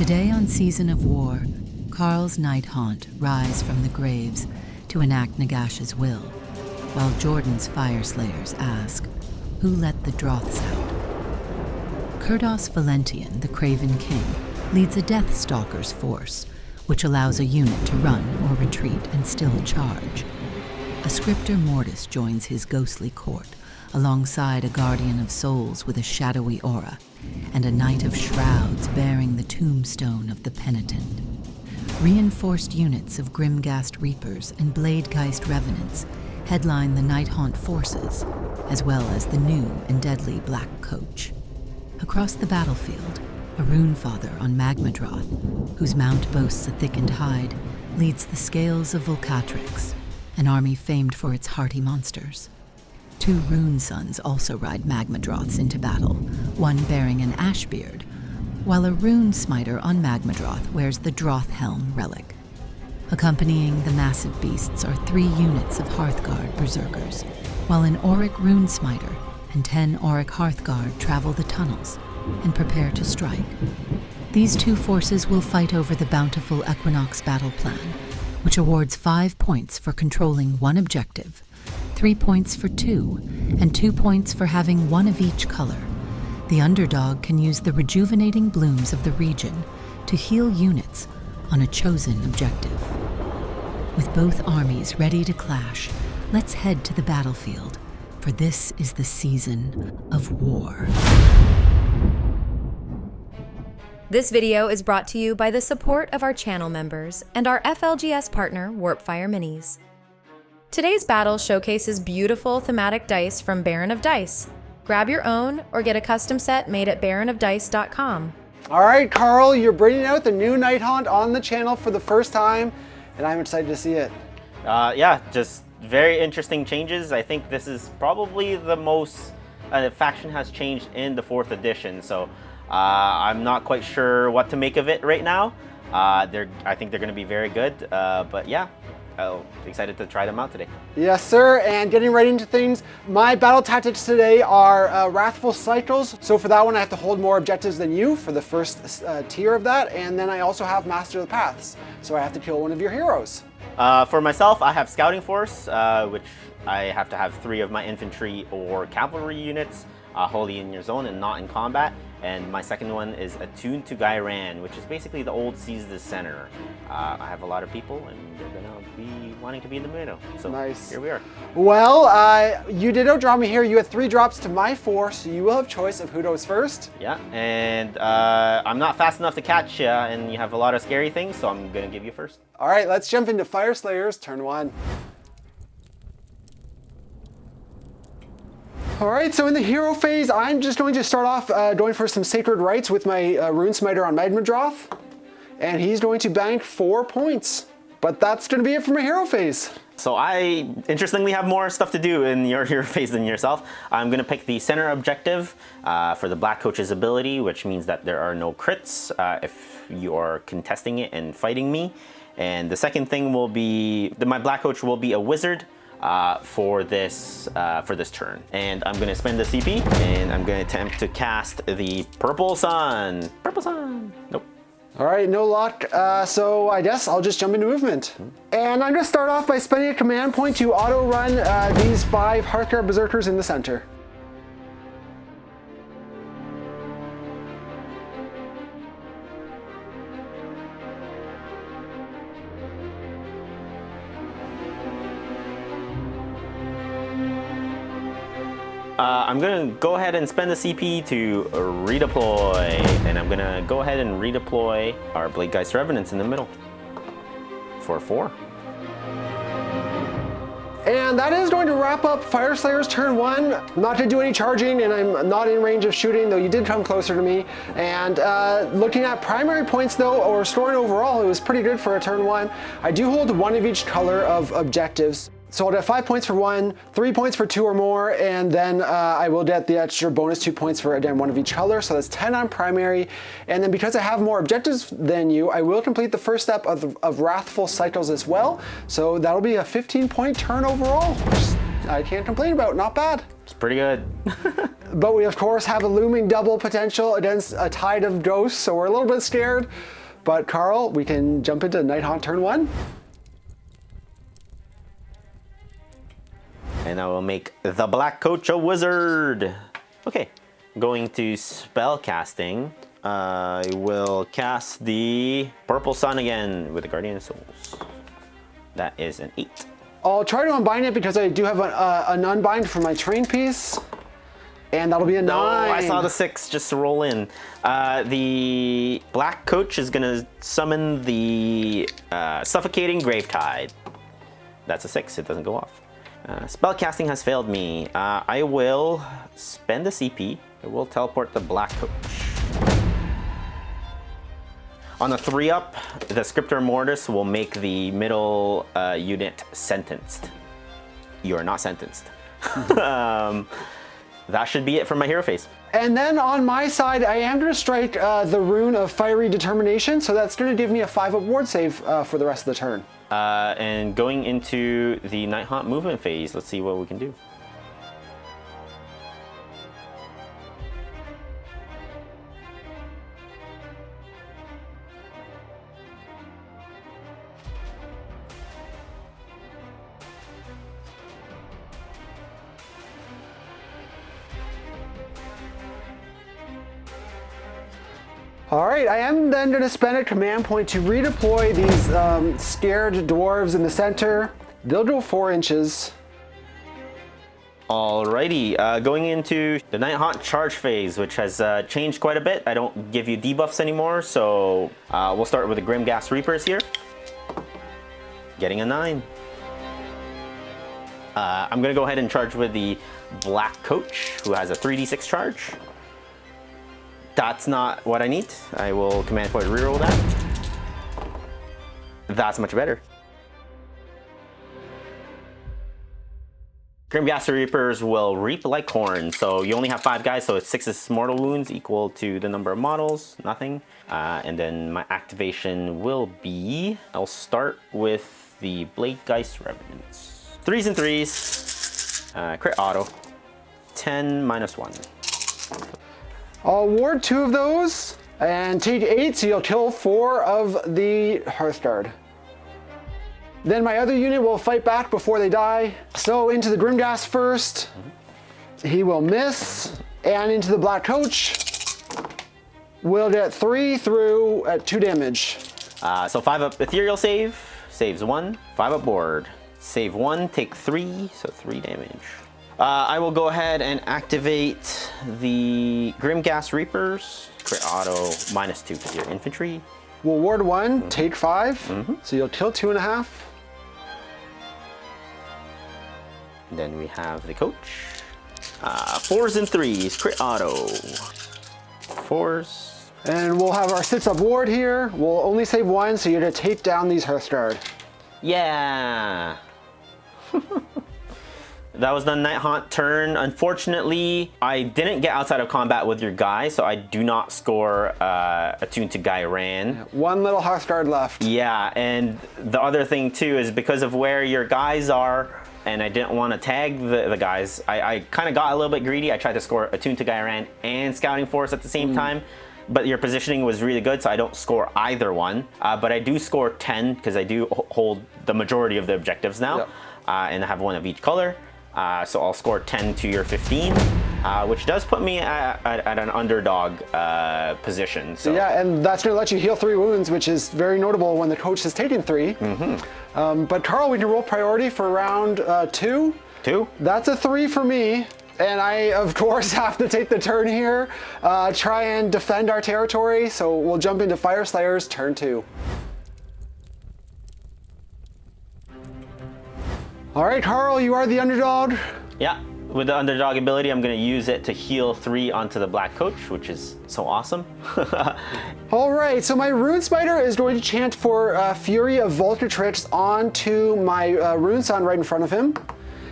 Today on Season of War, Karl's Nighthaunt rise from the graves to enact Nagash's will, while Jordan's Fyreslayers ask, who let the Droths out? Kurdos Valentian, the Craven King, leads a Deathstalker's force, which allows a unit to run or retreat and still charge. A Scriptor Mortis joins his ghostly court, alongside a Guardian of Souls with a shadowy aura, and a Knight of Shrouds bearing the tombstone of the Penitent. Reinforced units of Grimghast Reapers and Bladegeist Revenants headline the Nighthaunt forces, as well as the new and deadly Black Coach. Across the battlefield, a Runefather on Magmadroth, whose mount boasts a thickened hide, leads the Scales of Volcatrix, an army famed for its hearty monsters. 2 Rune Sons also ride Magmadroths into battle, one bearing an Ashbeard, while a Rune Smiter on Magmadroth wears the Droth Helm relic. Accompanying the massive beasts are 3 units of Hearthguard Berserkers, while an Auric Rune Smiter and 10 Auric Hearthguard travel the tunnels and prepare to strike. These 2 forces will fight over the bountiful Equinox battle plan, which awards 5 points for controlling 1 objective, 3 points for 2, and 2 points for having 1 of each color. The underdog can use the rejuvenating blooms of the region to heal units on a chosen objective. With both armies ready to clash, let's head to the battlefield, for this is the season of war. This video is brought to you by the support of our channel members and our FLGS partner, Warpfire Minis. Today's battle showcases beautiful thematic dice from Baron of Dice. Grab your own or get a custom set made at baronofdice.com. All right, Karl, you're bringing out the new Nighthaunt on the channel for the first time, and I'm excited to see it. Yeah, just very interesting changes. I think this is probably the most faction has changed in the 4th edition, so I'm not quite sure what to make of it right now. I think they're going to be very good, but yeah. Excited to try them out today. Yes, sir, and getting right into things, my battle tactics today are Wrathful Cycles. So for that one, I have to hold more objectives than you for the first tier of that, and then I also have Master of the Paths, so I have to kill one of your heroes. For myself, I have Scouting Force, which I have to have 3 of my infantry or cavalry units wholly in your zone and not in combat. And my second one is Attuned to Gairan, which is basically the old Seize the Center. I have a lot of people, and they're going to be wanting to be in the middle. So nice. Here we are. Well, you did outdraw me here. You had 3 drops to my 4, so you will have choice of who goes first. Yeah, and I'm not fast enough to catch you, and you have a lot of scary things, so I'm going to give you first. All right, let's jump into Fyreslayers, turn 1. All right, so in the hero phase, I'm just going to start off going for some Sacred Rites with my Rune Smiter on Magmadroth, and he's going to bank 4 points. But that's going to be it for my hero phase. So I, interestingly, have more stuff to do in your hero phase than yourself. I'm going to pick the center objective for the Black Coach's ability, which means that there are no crits if you are contesting it and fighting me. And the second thing will be, my Black Coach will be a wizard for this turn, and I'm going to spend the CP, and I'm going to attempt to cast the Purple Sun. Purple Sun. Nope. All right, no luck. So I guess I'll just jump into movement. And I'm going to start off by spending a command point to auto-run these 5 Hearthguard Berserkers in the center. I'm going to go ahead and spend the CP to redeploy, and I'm going to go ahead and redeploy our Bladegeist Revenants in the middle for 4. And that is going to wrap up Fyreslayers turn 1. Not to do any charging, and I'm not in range of shooting, though you did come closer to me. And looking at primary points though, or scoring overall, it was pretty good for a turn 1. I do hold 1 of each color of objectives. So I'll get 5 points for 1, 3 points for 2 or more, and then I will get the extra bonus 2 points for, again, 1 of each color. So that's 10 on primary. And then because I have more objectives than you, I will complete the first step of Wrathful Cycles as well. So that'll be a 15-point turn overall, which I can't complain about, not bad. It's pretty good. but we of course have a looming double potential against a tide of ghosts, so we're a little bit scared. But Carl, we can jump into Nighthaunt turn 1. And I will make the Black Coach a wizard. Okay, going to spell casting. I will cast the Purple Sun again with the Guardian of Souls. That is an 8. I'll try to unbind it because I do have an unbind for my train piece. And that'll be a 9. No, I saw the 6 just to roll in. The Black Coach is gonna summon the Suffocating Gravetide. That's a 6, it doesn't go off. Spellcasting has failed me. I will spend a CP. I will teleport the Black Coach. On a 3-up, the Scriptor Mortis will make the middle unit sentenced. You are not sentenced. That should be it for my hero phase. And then on my side, I am going to strike the Rune of Fiery Determination, so that's going to give me a 5-up ward save for the rest of the turn. And going into the Nighthaunt movement phase, let's see what we can do. All right, I am then going to spend a command point to redeploy these scared dwarves in the center. They'll go 4 inches. Alrighty, going into the Nighthaunt charge phase, which has changed quite a bit. I don't give you debuffs anymore, so we'll start with the Grimghast Reapers here. Getting a 9. I'm going to go ahead and charge with the Black Coach, who has a 3d6 charge. That's not what I need. I will command point reroll that. That's much better. Grimghast Reapers will reap like corn. So you only have 5 guys, so it's 6 mortal wounds equal to the number of models, nothing. And then my activation will be, I'll start with the Blade Geist Revenants. 3s and 3s, crit auto, 10 minus 1. I'll ward 2 of those and take 8, so you'll kill 4 of the Hearthguard. Then my other unit will fight back before they die. So into the Grimghast first. He will miss. And into the Black Coach. We'll get 3 through at 2 damage. So 5-up Ethereal save, saves 1, 5-up board. Save 1, take 3, so 3 damage. I will go ahead and activate the Grimghast Reapers. Crit auto -2 because you're infantry. We'll ward 1, take 5. So you'll kill 2.5. Then we have the Coach. 4s and 3s, crit auto. 4s. And we'll have our 6-up ward here. We'll only save 1, so you're gonna take down these Hearthguard. Yeah. That was the Nighthaunt turn. Unfortunately, I didn't get outside of combat with your guy, so I do not score attuned to Gairan. 1 little Hearthguard left. Yeah, and the other thing too is because of where your guys are, and I didn't want to tag the guys, I kind of got a little bit greedy. I tried to score attuned to Gairan and Scouting Force at the same time, but your positioning was really good, so I don't score either one. But I do score 10 because I do hold the majority of the objectives now, Yep. And I have 1 of each color. So I'll score 10 to your 15, which does put me at an underdog position. So yeah, and that's going to let you heal 3 wounds, which is very notable when the coach has taken 3. But Carl, we can roll priority for round 2. 2? That's a 3 for me. And I, of course, have to take the turn here, try and defend our territory. So we'll jump into Fyreslayers, turn 2. All right, Carl, you are the underdog. Yeah, with the underdog ability, I'm going to use it to heal 3 onto the Black Coach, which is so awesome. All right, so my Rune Spider is going to chant for Fury of Volcatrix onto my Rune Sun right in front of him.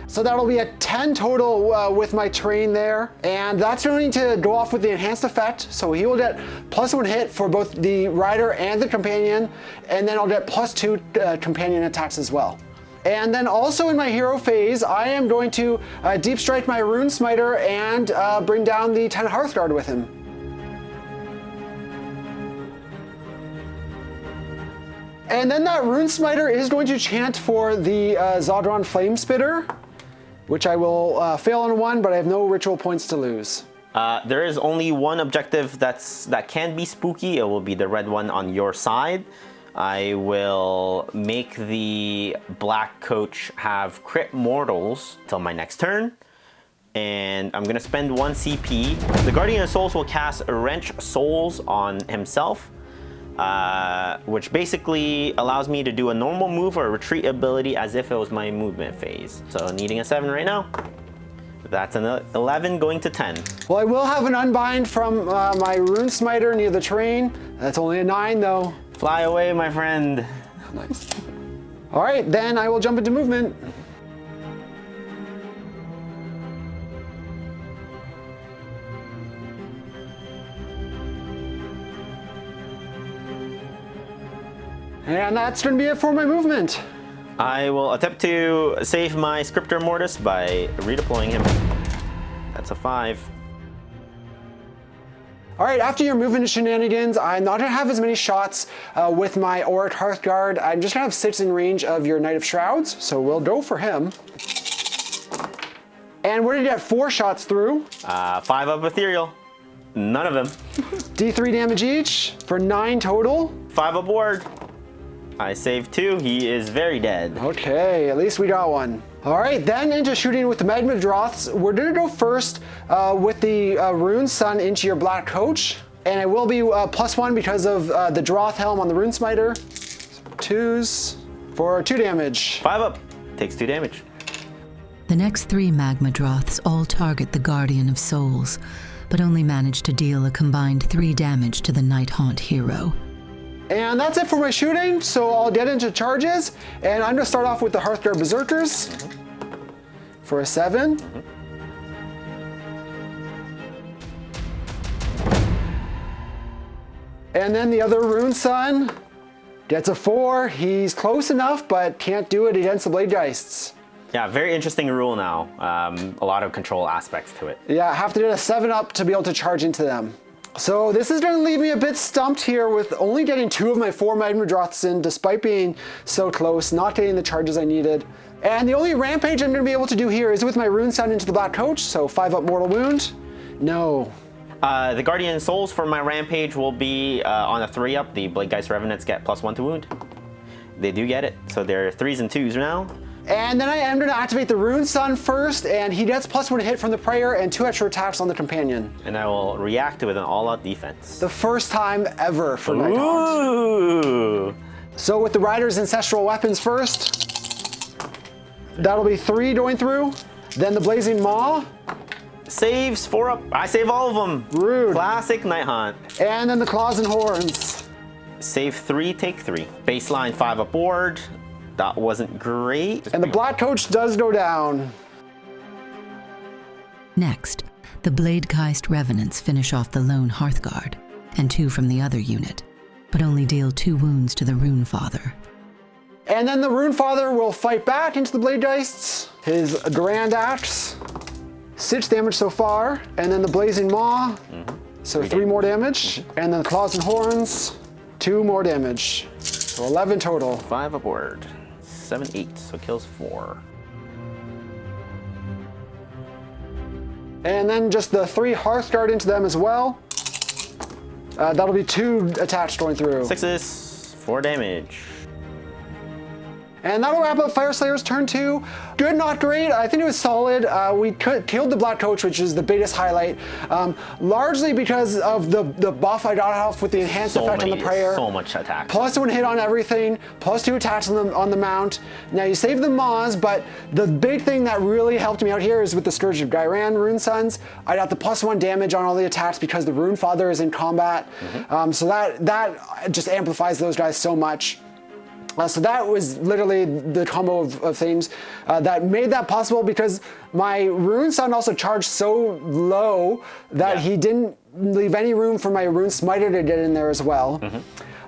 So that'll be a 10 total with my train there. And that's going to go off with the enhanced effect. So he will get +1 hit for both the rider and the companion. And then I'll get +2 companion attacks as well. And then also in my hero phase, I am going to deep strike my Rune Smiter and bring down the 10 Hearthguard with him. And then that Rune Smiter is going to chant for the Zodron Flame Spitter, which I will fail on one, but I have no ritual points to lose. There is only one objective that can be spooky. It will be the red one on your side. I will make the black coach have crit mortals till my next turn. And I'm gonna spend 1 CP. The Guardian of Souls will cast Wrench Souls on himself, which basically allows me to do a normal move or a retreat ability as if it was my movement phase. So needing a 7 right now. That's an 11 going to 10. Well, I will have an unbind from my Rune Smiter near the terrain. That's only a 9 though. Fly away, my friend. Nice. All right, then I will jump into movement. And that's going to be it for my movement. I will attempt to save my Scriptor Mortis by redeploying him. That's a 5. All right, after your movement shenanigans, I'm not going to have as many shots with my Auric Hearthguard. I'm just going to have 6 in range of your Knight of Shrouds, so we'll go for him. And we're going to get 4 shots through. 5 up Ethereal. None of them. D3 damage each for 9 total. 5 aboard. I saved 2. He is very dead. Okay, at least we got one. All right, then into shooting with the Magma Droths. We're gonna go first with the Rune Sun into your black coach. And it will be +1 because of the Droth Helm on the Rune Smiter. 2s for 2 damage. 5 up. Takes 2 damage. The next 3 Magma Droths all target the Guardian of Souls, but only manage to deal a combined 3 damage to the Nighthaunt hero. And that's it for my shooting, so I'll get into charges, and I'm gonna start off with the Hearthguard Berserkers for a 7. And then the other Rune Sun gets a 4. He's close enough, but can't do it against the Blade Geists. Yeah, very interesting rule now. A lot of control aspects to it. Yeah, I have to get a 7 up to be able to charge into them. So this is going to leave me a bit stumped here with only getting 2 of my 4 Magma Droths in, despite being so close, not getting the charges I needed. And the only rampage I'm going to be able to do here is with my Rune Sun into the black coach, so 5 up Mortal Wound. No. The Guardian Souls for my rampage will be on a 3 up. The Blade Geist Revenants get +1 to wound. They do get it, so they're 3s and 2s now. And then I am going to activate the Rune Sun first, and he gets +1 hit from the Prayer and 2 extra attacks on the Companion. And I will react with an all-out defense. The first time ever for Nighthaunt. Ooh! So with the Rider's Ancestral Weapons first, that'll be 3 going through. Then the Blazing Maw. Saves 4 up. I save all of them. Rude. Classic Nighthaunt. And then the Claws and Horns. Save 3, take 3. Baseline 5 aboard. That wasn't great. And the black coach does go down. Next, the Bladegeist Revenants finish off the lone Hearthguard, and 2 from the other unit, but only deal 2 wounds to the Rune Father. And then the Rune Father will fight back into the Blade Geists. His Grand Axe. 6 damage so far. And then the Blazing Maw. So 3 more damage. And then the Claws and Horns. 2 more damage. So 11 total. 5 aboard. 7, 8, so kills 4. And then just the 3 Hearthguard into them as well. That'll be 2 attached going through. 6s, 4 damage. And that'll wrap up Fyreslayers turn 2. Good, not great. I think it was solid. We killed the Black Coach, which is the biggest highlight. Largely because of the buff I got off with the enhanced effect on the Prayer. So much attack. +1 hit on everything, +2 attacks on the mount. Now you save the Maws, but the big thing that really helped me out here is with the Scourge of Ghyran Rune Suns. I got the +1 damage on all the attacks because the Rune Father is in combat. So that just amplifies those guys so much. So that was literally the combo of things that made that possible, because my Rune Sun also charged so low that he didn't leave any room for my Rune Smiter to get in there as well.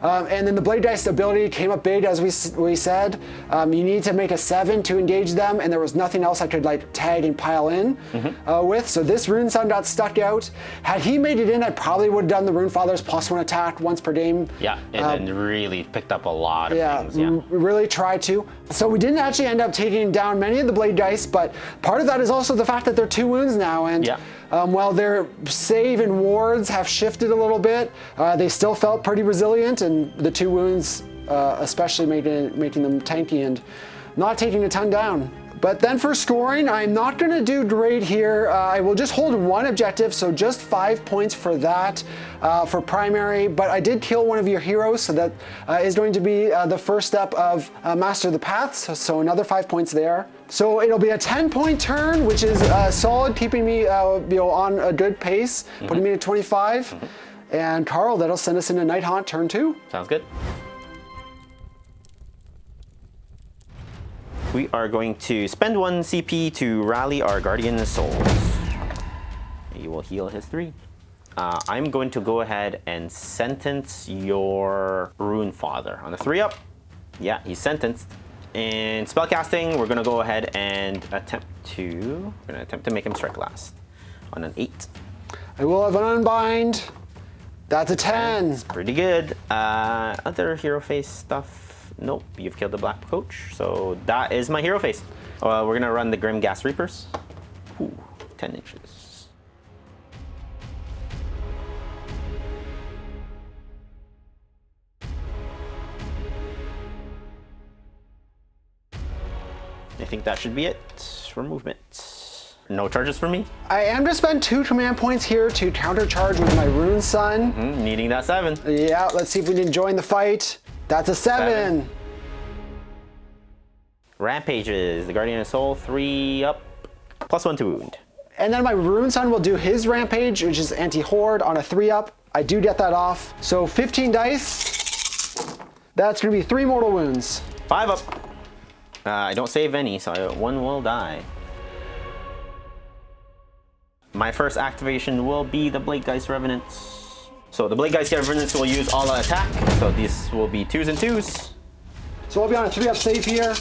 And then the Blade Dice ability came up big, as we said. You need to make a 7 to engage them, and there was nothing else I could like tag and pile in with. So this Rune Son got stuck out. Had he made it in, I probably would have done the Rune Father's +1 attack once per game. Yeah, and then really picked up a lot of things. Yeah, really tried to. So we didn't actually end up taking down many of the Blade Dice, but part of that is also the fact that they're 2 wounds now, and while their save and wards have shifted a little bit, they still felt pretty resilient, and the 2 wounds especially making them tanky and not taking a ton down. But then for scoring, I'm not going to do great here. I will just hold 1 objective, so just 5 points for that for primary. But I did kill one of your heroes, so that is going to be the first step of Master the Paths, so another 5 points there. So it'll be a 10-point turn, which is solid, keeping me on a good pace, putting me at 25. And Carl, that'll send us into Nighthaunt turn 2. Sounds good. We are going to spend 1 CP to rally our Guardian Souls. He will heal his 3. I'm going to go ahead and sentence your Rune Father on a 3-up. Yeah, he's sentenced. And spellcasting, we're going to go ahead and attempt to make him strike last on an 8. I will have an unbind. That's a 10. That's pretty good. Other hero face stuff. Nope, you've killed the Black Coach, so that is my hero face. We're gonna run the Grim Gas Reapers. Ooh, 10 inches. I think that should be it for movement. No charges for me. I am to spend 2 command points here to countercharge with my Rune Son. Needing that 7. Yeah, let's see if we can join the fight. That's a 7. Rampages, the Guardian of Soul, 3 up, +1 to wound. And then my Rune Son will do his Rampage, which is anti-horde, on a 3-up. I do get that off. So 15 dice. That's gonna be 3 mortal wounds. 5 up. I don't save any, so 1 will die. My first activation will be the Blade Geist Revenants. So the Blade Geist Revenants will use all attack, so these will be 2s and 2s. So I'll be on a 3-up save here.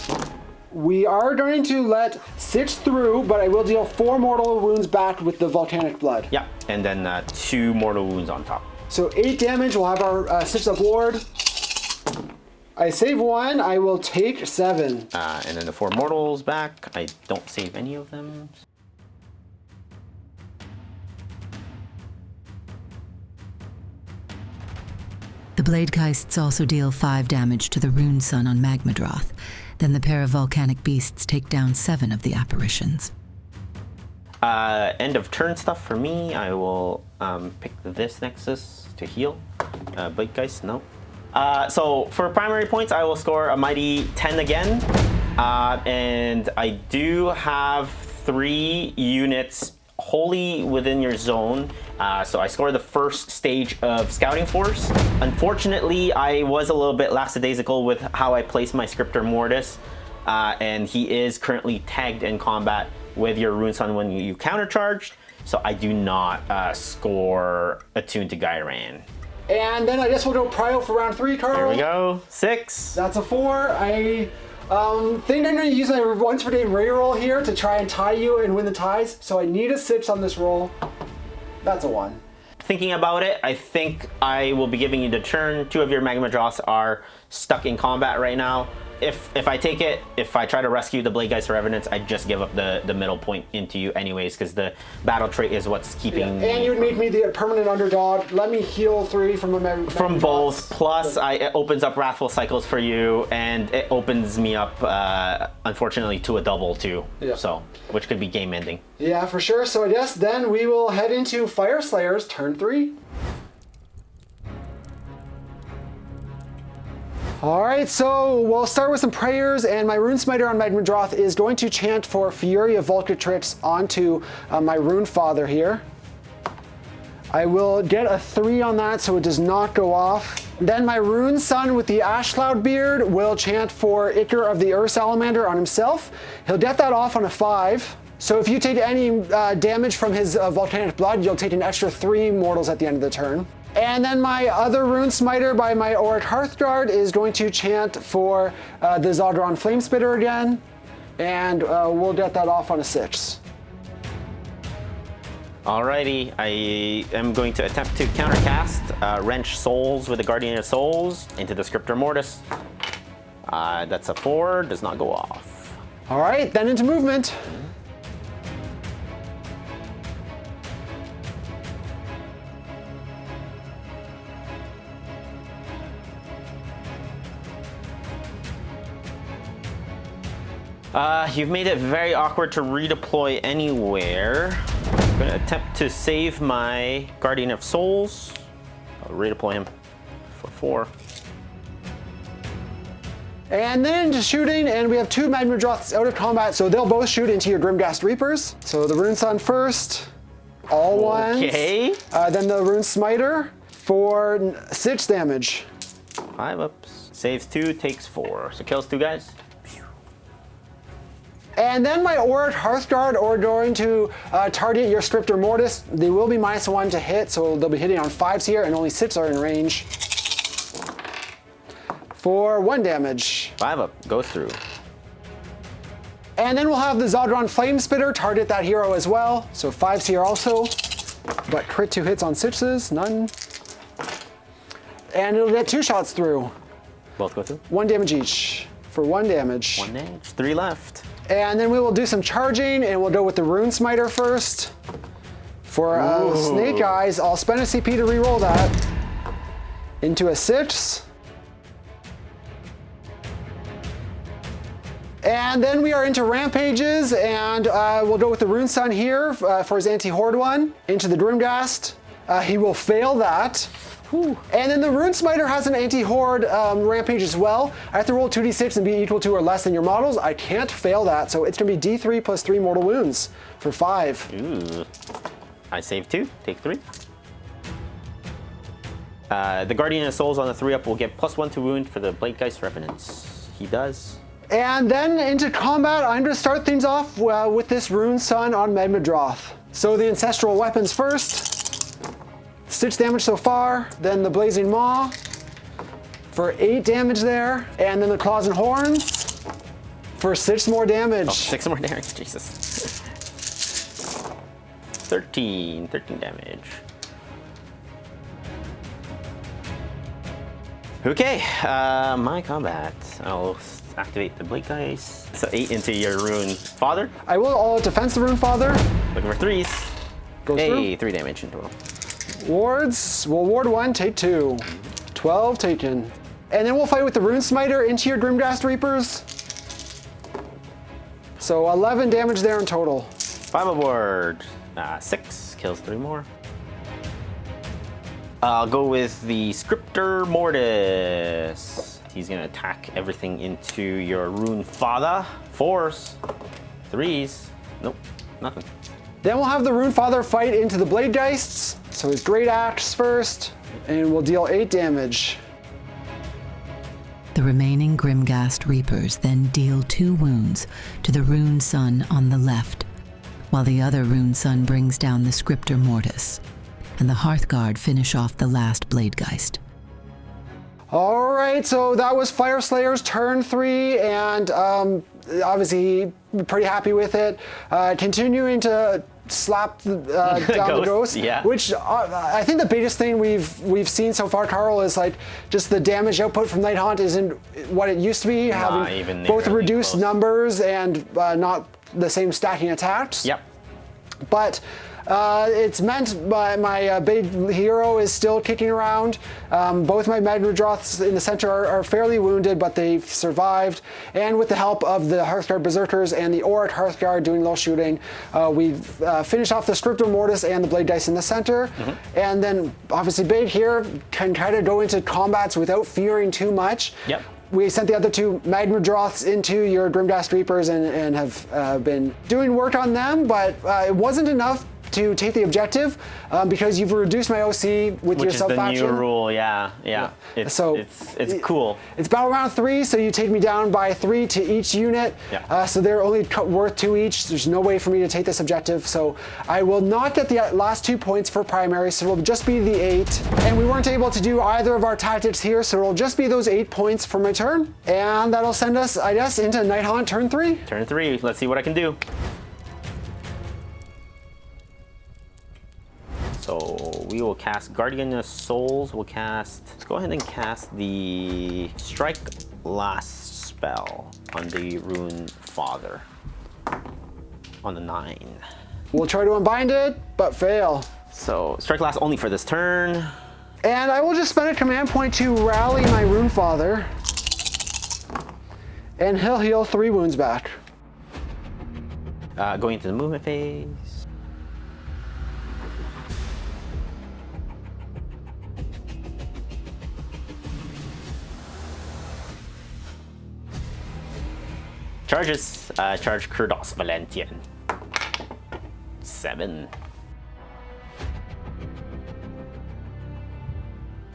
We are going to let 6 through, but I will deal 4 mortal wounds back with the Volcanic Blood. Yeah, and then 2 mortal wounds on top. So 8 damage, we'll have our 6-up ward. I save 1, I will take 7. And then the 4 mortals back. I don't save any of them. The Blade Geists also deal 5 damage to the Rune Son on Magmadroth. Then the pair of volcanic beasts take down 7 of the apparitions. End of turn stuff for me. I will pick this Nexus to heal. Blade Geist, no. So for primary points, I will score a mighty 10 again. And I do have 3 units wholly within your zone. So I scored the first stage of Scouting Force. Unfortunately, I was a little bit lackadaisical with how I placed my Scriptor Mortis. And he is currently tagged in combat with your Rune Son when you countercharged. So I do not score Attune to Gairan. And then I guess we'll go Prio for round 3, Carl. There we go. 6. That's a 4. I think I'm going to use my once per day reroll here to try and tie you and win the ties. So I need a 6 on this roll. That's a 1. Thinking about it, I think I will be giving you the turn. 2 of your Magmadroths are stuck in combat right now. If I take it, if I try to rescue the Blade Geist Revenants, I just give up the middle point into you anyways, because the battle trait is what's keeping... Yeah. And you'd make me the permanent underdog. Let me heal 3 from a From both, plus it opens up Wrathful Cycles for you, and it opens me up, unfortunately, to a double too. Yeah. So, which could be game ending. Yeah, for sure. So I guess then we will head into Fyreslayers turn 3. Alright, so we'll start with some prayers, and my Rune Smiter on Magmadroth is going to chant for Fury of Volcatrix onto my Rune Father here. I will get a 3 on that, so it does not go off. Then my Rune Son with the Ash Cloud Beard will chant for Ichor of the Earth Salamander on himself. He'll get that off on a 5. So if you take any damage from his Volcanic Blood, you'll take an extra 3 mortals at the end of the turn. And then my other Rune Smiter by my Auric Hearthguard is going to chant for the Zaldron Flamespitter again, and we'll get that off on a 6. Alrighty, I am going to attempt to countercast Wrench Souls with the Guardian of Souls into the Scriptor Mortis. That's a 4, does not go off. All right, then into movement. You've made it very awkward to redeploy anywhere. I'm going to attempt to save my Guardian of Souls. I'll redeploy him for 4. And then into shooting, and we have 2 Magma Droths out of combat, so they'll both shoot into your Grimghast Reapers. So the Rune Sun first, all ones. Okay. Then the Rune Smiter for 6 damage. 5 ups. Saves 2, takes 4. So kills 2 guys. And then my Auric Hearthguard are going to target your Scriptor Mortis. They will be -1 to hit, so they'll be hitting on 5s here, and only 6 are in range. For 1 damage. 5 up, goes through. And then we'll have the Zaldron Flamespitter target that hero as well. So 5s here also, but crit 2 hits on 6s, none. And it'll get 2 shots through. Both go through. 1 damage each for 1 damage. 1 damage, 3 left. And then we will do some charging, and we'll go with the Rune Smiter first. For Snake Eyes, I'll spend a CP to reroll that into a 6. And then we are into Rampages, and we'll go with the Rune Sun here for his anti-horde one, into the Grimghast. He will fail that. Whew. And then the Rune Smiter has an anti-horde rampage as well. I have to roll 2d6 and be equal to or less than your models. I can't fail that, so it's going to be d3 plus 3 mortal wounds for 5. Ooh. I save 2, take 3. The Guardian of Souls on the 3 up will get +1 to wound for the Bladegeist Revenants. He does. And then into combat, I'm going to start things off with this Rune Sun on Magmadroth. So the Ancestral Weapons first. 6 damage so far, then the Blazing Maw for 8 damage there, and then the Claws and Horns for 6 more damage. Oh, 6 more damage, Jesus. 13 damage. Okay, my combat. I'll activate the Bladegeist. So 8 into your Rune Father. I will all defense the Rune Father. Looking for 3s. Goes hey, through. 3 damage in total. Wards, we'll ward 1, take 2. 12 taken. And then we'll fight with the Rune Smiter into your Grimghast Reapers. So 11 damage there in total. 5 aboard. 6, kills 3 more. I'll go with the Scriptor Mortis. He's gonna attack everything into your Rune Father. 4s, 3s, nope, nothing. Then we'll have the Rune Father fight into the Bladegeists. So his Great Axe first, and we'll deal 8 damage. The remaining Grimghast Reapers then deal 2 wounds to the Rune Sun on the left, while the other Rune Sun brings down the Scriptor Mortis, and the Hearthguard finish off the last Bladegeist. All right, so that was Fyreslayers turn 3, and obviously pretty happy with it. Continuing to slap down the ghost, yeah. Which I think the biggest thing we've seen so far, Carl, is like just the damage output from Nighthaunt isn't what it used to be, having both reduced close numbers and not the same stacking attacks. Yep. But it's meant by my big hero is still kicking around. Both my Magmadroths in the center are fairly wounded, but they've survived. And with the help of the Hearthguard Berserkers and the Auric Hearthguard doing low shooting, we've finished off the Scriptor Mortis and the Bladegeist in the center. Mm-hmm. And then obviously Big here can try to go into combats without fearing too much. Yep. We sent the other 2 Magmadroths into your Grimghast Reapers and have been doing work on them, but it wasn't enough to take the objective because you've reduced my OC with your sub-faction. Which is the new rule, yeah. It's cool. It's battle round 3, so you take me down by 3 to each unit. Yeah. So they're only worth 2 each. There's no way for me to take this objective, so I will not get the last 2 points for primary, so it'll just be the 8. And we weren't able to do either of our tactics here, so it'll just be those 8 points for my turn. And that'll send us, I guess, into Nighthaunt turn 3. Turn 3, let's see what I can do. So we will cast Guardian of Souls. Let's go ahead and cast the Strike Last spell on the Rune Father on the 9. We'll try to unbind it, but fail. So Strike Last only for this turn. And I will just spend a command point to rally my Rune Father. And he'll heal 3 wounds back. Going into the movement phase. Charges. Charge Kurdos Valentian. 7.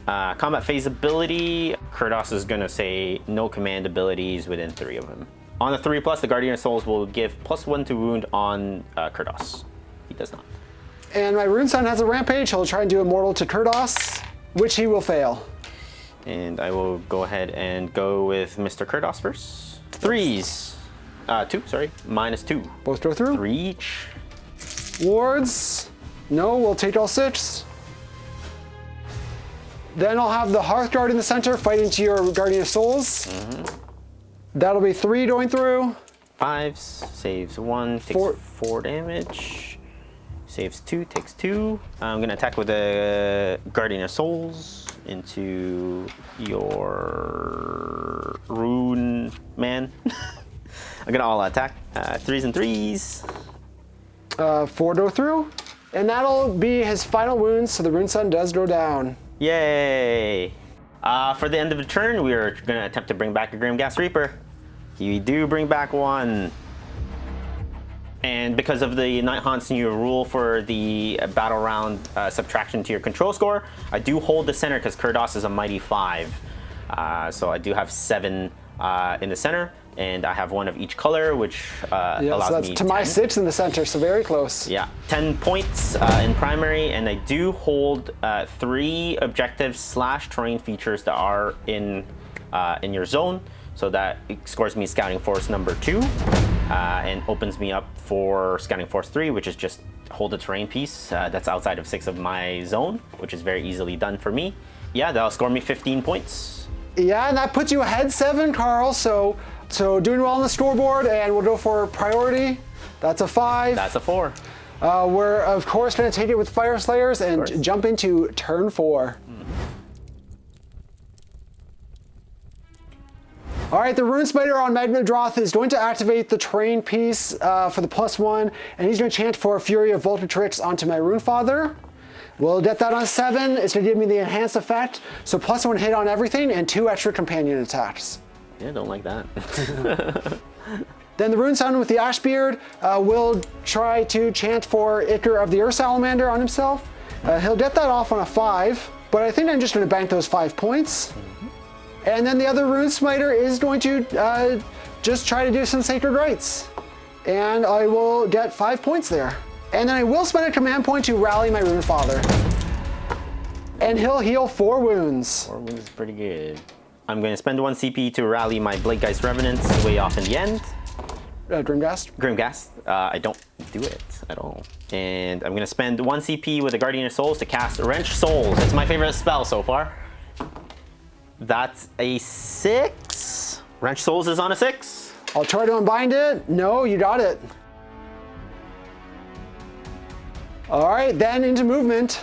Combat phase ability. Kurdos is going to say no command abilities within 3 of him. On the 3+, the Guardian of Souls will give +1 to wound on Kurdos. He does not. And my Rune Son has a rampage. He'll try and do Immortal to Kurdos, which he will fail. And I will go ahead and go with Mr. Kurdos first. 3s. 2, sorry. -2. Both go through. 3 each. Wards. No, we'll take all 6. Then I'll have the Hearthguard in the center fight into your Guardian of Souls. That'll be 3 going through. 5s. Saves 1. Takes 4 damage. Saves 2. Takes 2. I'm going to attack with the Guardian of Souls into your Rune Man. I'm going to all attack. 3s and 3s. 4 go through. And that'll be his final wounds, so the Rune Son does go down. Yay! For the end of the turn, we are going to attempt to bring back a Grimghast Reaper. We do bring back 1. And because of the Nighthaunt's new rule for the battle round subtraction to your control score, I do hold the center because Kurdos is a mighty 5. So I do have 7 in the center, and I have 1 of each color, which allows so that's me to my 6 in the center, so very close. Yeah, 10 points in primary, and I do hold 3 objectives / terrain features that are in your zone, so that it scores me Scouting Force number 2, and opens me up for Scouting Force 3, which is just hold a terrain piece that's outside of 6 of my zone, which is very easily done for me. Yeah, that'll score me 15 points. Yeah, and that puts you ahead 7, Carl, so doing well on the scoreboard, and we'll go for priority. That's a 5. That's a 4. We're, of course, going to take it with Fyreslayers and jump into turn 4. All right, the Rune Spider on Magmadroth is going to activate the terrain piece for the +1, and he's going to chant for Fury of Volcatrix onto my Rune Father. We'll get that on 7. It's going to give me the enhanced effect, so +1 hit on everything and 2 extra companion attacks. Yeah, don't like that. Then the Rune Son with the Ashbeard will try to chant for Ichor of the Earth Salamander on himself. He'll get that off on a 5, but I think I'm just going to bank those 5 points. And then the other Rune Smiter is going to just try to do some Sacred Rites. And I will get 5 points there. And then I will spend a command point to rally my Rune Father. And he'll heal 4 wounds. 4 wounds is pretty good. I'm going to spend 1 CP to rally my Bladegeist Revenants way off in the end. Grimghast? Grimghast. I don't do it at all. And I'm going to spend 1 CP with the Guardian of Souls to cast Wrench Souls. It's my favorite spell so far. That's a 6. Wrench Souls is on a 6. I'll try to unbind it. No, you got it. All right, then into movement.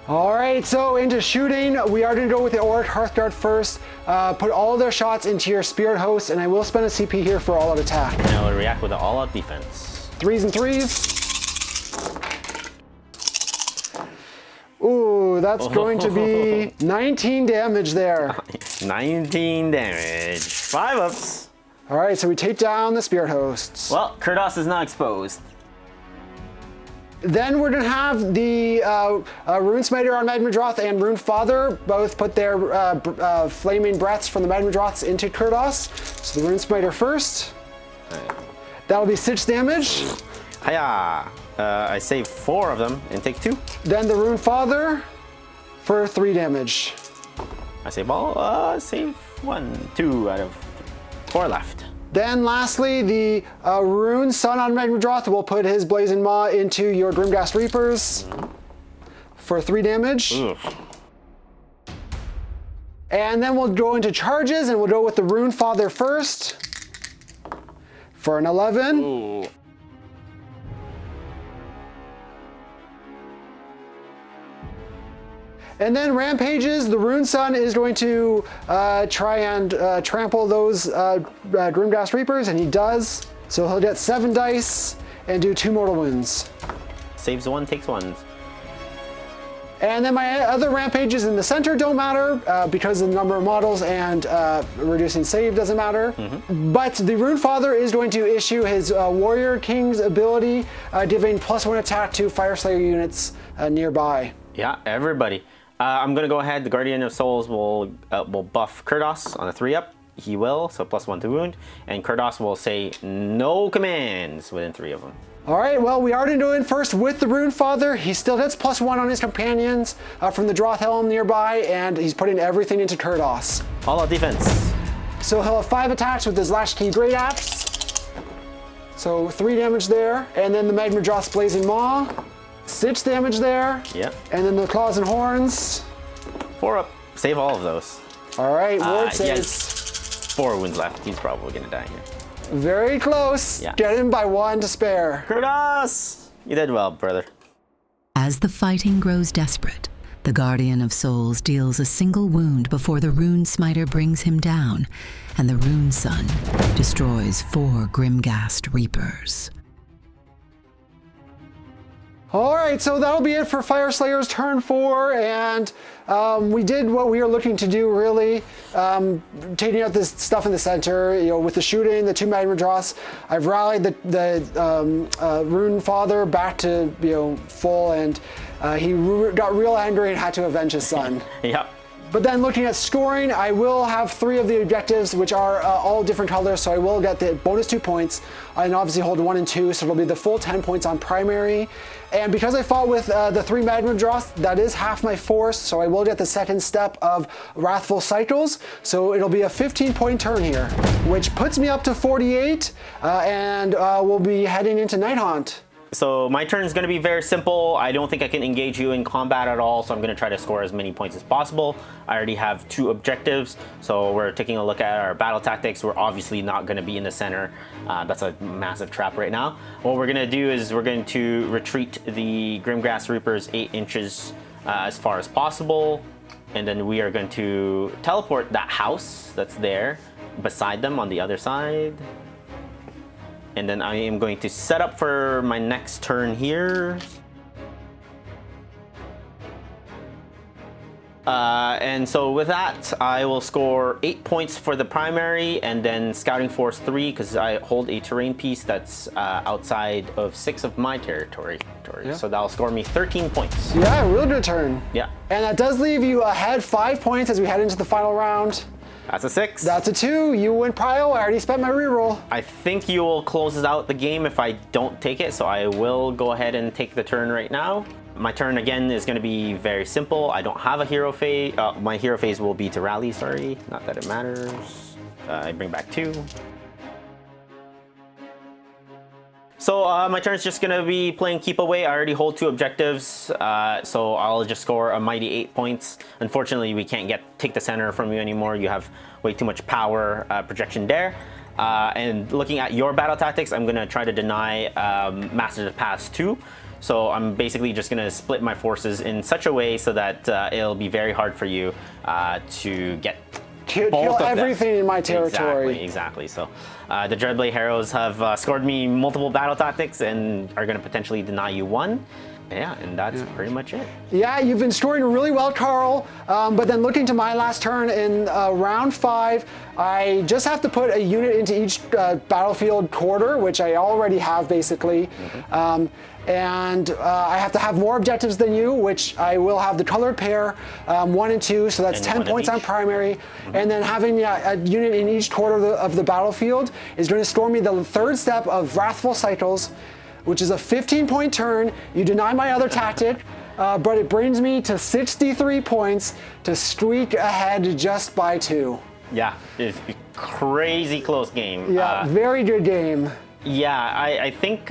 All right, so into shooting, we are going to go with the Auric Hearthguard first. Put all of their shots into your Spirit Host, and I will spend a CP here for all-out attack. And I will react with the all-out defense. 3s and 3s. Ooh, Ooh, that's going to be 19 damage there. 19 damage. 5 ups. All right, so we take down the spirit hosts. Well, Kurdos is now exposed. Then we're gonna have the Rune Smiter on Magmadroth and Rune Father both put their flaming breaths from the Magmadroths into Kurdos. So the Rune Smiter first. That'll be 6 damage. Hiya! I save 4 of them and take 2. Then the Rune Father for 3 damage. I save all. Save 1, 2 out of 4 left. Then lastly, the Rune Sun on Magmadroth will put his Blazing Maw into your Grimghast Reapers for 3 damage. Ugh. And then we'll go into charges, and we'll go with the Rune Father first for an 11. Ooh. And then Rampages, the Rune Sun is going to try and trample those Grimghast Reapers, and he does. So he'll get 7 dice and do 2 mortal wounds. Saves 1, takes 1. And then my other Rampages in the center don't matter because of the number of models, and reducing save doesn't matter. But the Rune Father is going to issue his Warrior King's ability, giving +1 attack to Fyreslayer units nearby. Yeah, everybody. I'm gonna go ahead. The Guardian of Souls will buff Kurdos on a 3-up. He will, so +1 to wound. And Kurdos will say no commands within 3 of them. All right, well, we already doing first with the Rune Father. He still gets +1 on his companions from the Droth Helm nearby, and he's putting everything into Kurdos. All out defense. So he'll have 5 attacks with his Lashkey Great Axe. So 3 damage there. And then the Magmadroth's Blazing Maw. 6 damage there. Yep. And then the Claws and Horns. 4 up. Save all of those. All right, Ward He saves. has 4 wounds left. He's probably gonna die here. Very close. Yeah. Get him by 1 to spare. Kurdos! You did well, brother. As the fighting grows desperate, the Guardian of Souls deals a single wound before the Rune Smiter brings him down, and the Rune Sun destroys 4 Grimghast Reapers. All right, so that'll be it for Fyreslayers turn 4, and we did what we were looking to do, really, taking out this stuff in the center, with the shooting, the 2 Magmadroths. I've rallied the Rune Father back to, full, and he got real angry and had to avenge his son. Yep. But then looking at scoring, I will have 3 of the objectives, which are all different colors, so I will get the bonus 2 points, and obviously hold 1 and 2, so it'll be the full 10 points on primary. And because I fought with the 3 Magmadroths, that is half my force, so I will get the second step of Wrathful Cycles, so it'll be a 15-point turn here, which puts me up to 48, and we'll be heading into Nighthaunt. So my turn is going to be very simple. I don't think I can engage you in combat at all, so I'm going to try to score as many points as possible. I already have 2 objectives, so we're taking a look at our battle tactics. We're obviously not going to be in the center. That's a massive trap right now. What we're going to do is we're going to retreat the Grimghast Reapers 8 inches as far as possible, and then we are going to teleport that house that's there beside them on the other side. And then I am going to set up for my next turn here. And so with that, I will score 8 points for the primary, and then Scouting Force 3, because I hold a terrain piece that's outside of 6 of my territory. Yeah. So that'll score me 13 points. Yeah, real good turn. Yeah. And that does leave you ahead 5 points as we head into the final round. That's a 6. That's a 2. You win prio. I already spent my reroll. I think you will close out the game if I don't take it, so I will go ahead and take the turn right now. My turn again is going to be very simple. I don't have a hero phase. My hero phase will be to rally, sorry. Not that it matters. I bring back 2. So my turn is just going to be playing Keep Away. I already hold 2 objectives, so I'll just score a mighty 8 points. Unfortunately, we can't take the center from you anymore. You have way too much power projection there. And looking at your battle tactics, I'm going to try to deny Masters of Paths 2. So I'm basically just going to split my forces in such a way so that it'll be very hard for you to get kill everything in my territory. Exactly. So the Dreadblade Heroes have scored me multiple battle tactics and are going to potentially deny you 1. Yeah, and that's pretty much it. Yeah, you've been storing really well, Carl, but then looking to my last turn in round 5, I just have to put a unit into each battlefield quarter, which I already have basically. And I have to have more objectives than you, which I will have the colored pair, 1 and 2, so that's 10 points on primary. And then having a unit in each quarter of the battlefield is going to store me the 3rd step of Wrathful Cycles, which is a 15-point turn. You deny my other tactic, but it brings me to 63 points to streak ahead just by 2. Yeah, it's a crazy close game. Yeah, very good game. Yeah, I think,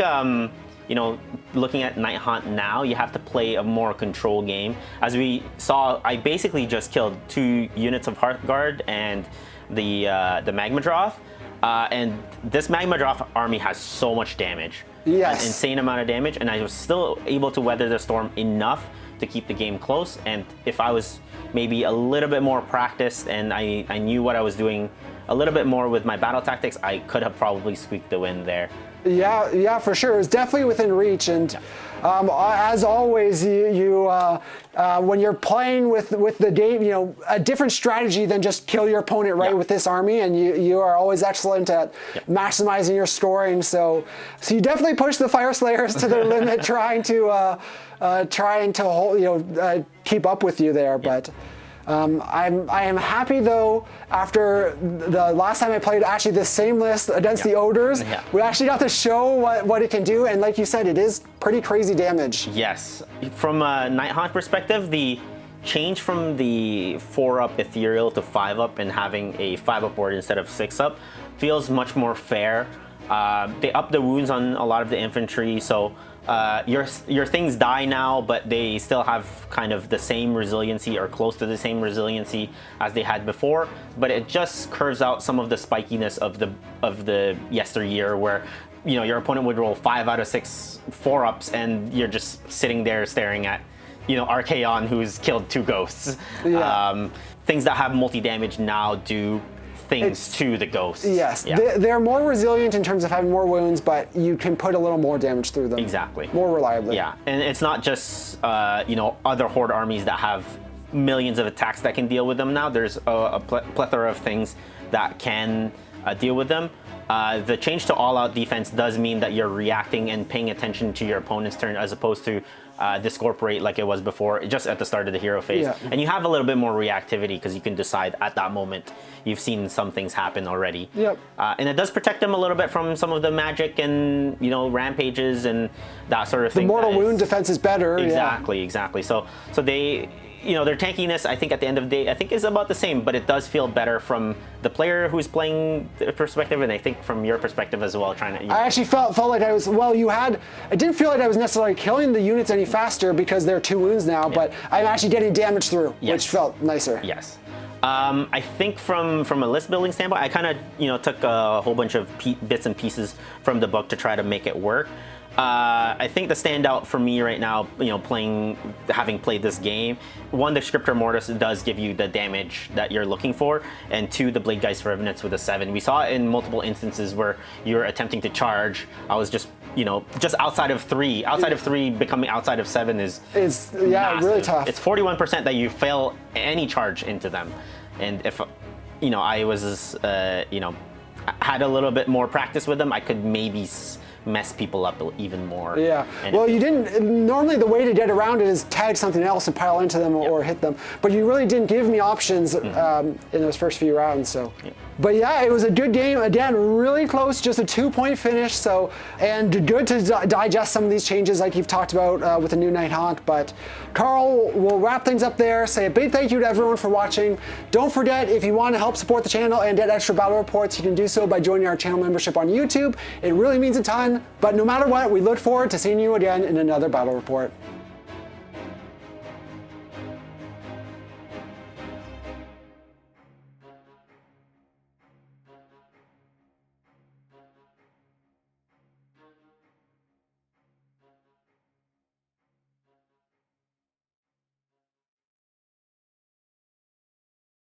you know, looking at Nighthaunt now, you have to play a more controlled game. As we saw, I basically just killed 2 units of Hearthguard and the Magma Droth. And this Magma Droth army has so much damage. Yes. An insane amount of damage, and I was still able to weather the storm enough to keep the game close. And if I was maybe a little bit more practiced and I knew what I was doing a little bit more with my battle tactics, I could have probably squeaked the win there. Yeah, for sure. It was definitely within reach, and as always, when you're playing with the game, you know, a different strategy than just kill your opponent with this army, and you are always excellent at maximizing your scoring. So you definitely push the Fyreslayers to their limit, trying to hold, keep up with you there, but. I am happy though, after the last time I played actually the same list against the Odors, we actually got to show what it can do, and like you said, it is pretty crazy damage. Yes. From a Nighthaunt perspective, the change from the 4-up Ethereal to 5-up and having a 5-up board instead of 6-up feels much more fair. They up the wounds on a lot of the infantry, so your things die now, but they still have kind of the same resiliency or close to the same resiliency as they had before. But it just curves out some of the spikiness of the yesteryear, where your opponent would roll 5 out of 6 4-ups, and you're just sitting there staring at Archaon, who's killed 2 ghosts. Yeah. Things that have multi-damage now do things to the ghosts. Yes, they're more resilient in terms of having more wounds, but you can put a little more damage through them. Exactly. More reliably. Yeah, and it's not just other Horde armies that have millions of attacks that can deal with them now. There's a plethora of things that can deal with them. The change to all-out defense does mean that you're reacting and paying attention to your opponent's turn, as opposed to discorporate like it was before, just at the start of the hero phase. Yeah. And you have a little bit more reactivity because you can decide at that moment. You've seen some things happen already. Yep. And it does protect them a little bit from some of the magic and rampages and that sort of thing. The mortal wound defense is better. Exactly, exactly. So they, their tankiness, I think at the end of the day, I think is about the same, but it does feel better from the player who's playing the perspective, and I think from your perspective as well, trying to. I actually felt like I was, I didn't feel like I was necessarily killing the units any faster because they're 2 wounds now, but I'm actually getting damage through, which felt nicer. Yes. I think from a list building standpoint, I kind of took a whole bunch of bits and pieces from the book to try to make it work. I think the standout for me right now, having played this game, 1, the Scriptor Mortis does give you the damage that you're looking for, and 2, the Bladegeist Revenants with a 7. We saw it in multiple instances where you're attempting to charge. I was just outside of 3. Outside of 3, becoming outside of 7 is massive. Really tough. It's 41% that you fail any charge into them, and if I was had a little bit more practice with them, I could maybe mess people up even more. Yeah. Well, you didn't. Normally, the way to get around it is tag something else and pile into them or hit them. But you really didn't give me options in those first few rounds. So. Yeah. But yeah, it was a good game. Again, really close, just a 2-point finish. So, and good to digest some of these changes like you've talked about with the new Nighthaunt. But Carl, we'll wrap things up there. Say a big thank you to everyone for watching. Don't forget, if you want to help support the channel and get extra battle reports, you can do so by joining our channel membership on YouTube. It really means a ton. But no matter what, we look forward to seeing you again in another battle report.